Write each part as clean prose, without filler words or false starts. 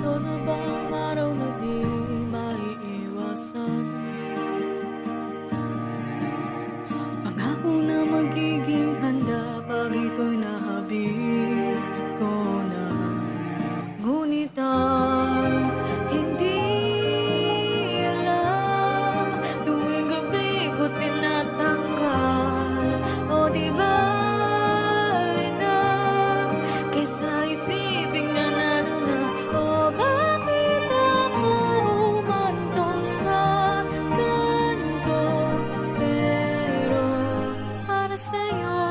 Ito na ba ang araw na di maiiwasan? Pangako na magiging handa pag ito'y nahabig ko na. Ngunit ang hindi alam, tuwing gabi ko tinatanggal. O di ba na kesa isipin na nano na. O bakit ako humantong sa ganito? Pero para sa'yo,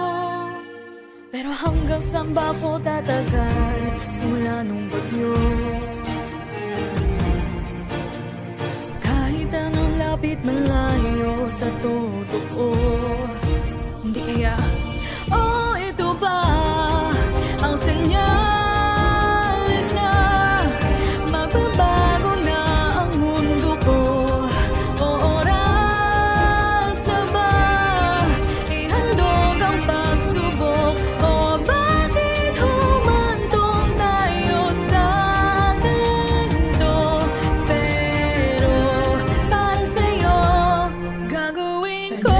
pero hanggang saan ba ako tatagal? Simula nung bagyo, kahit anong lapit malayo sa totoo. Hindi kaya, oh ito ba ang senyales na magbabago na ang mundo ko? O oras na ba ihandog ang pagsubok? O bakit humantong tayo sa ganito? Pero para sa'yo, gagawin ko.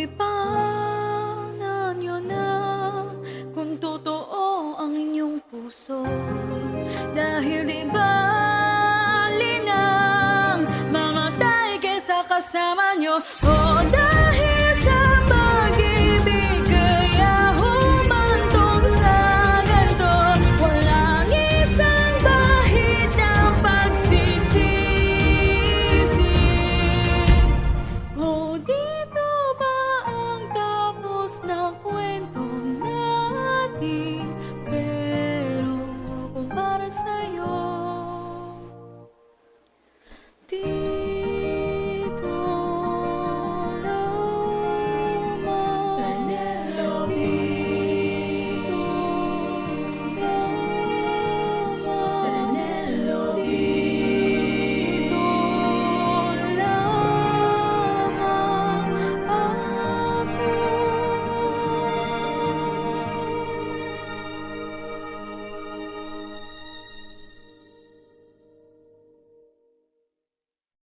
Ipanan nyo na kung totoo ang inyong puso. Dahil diba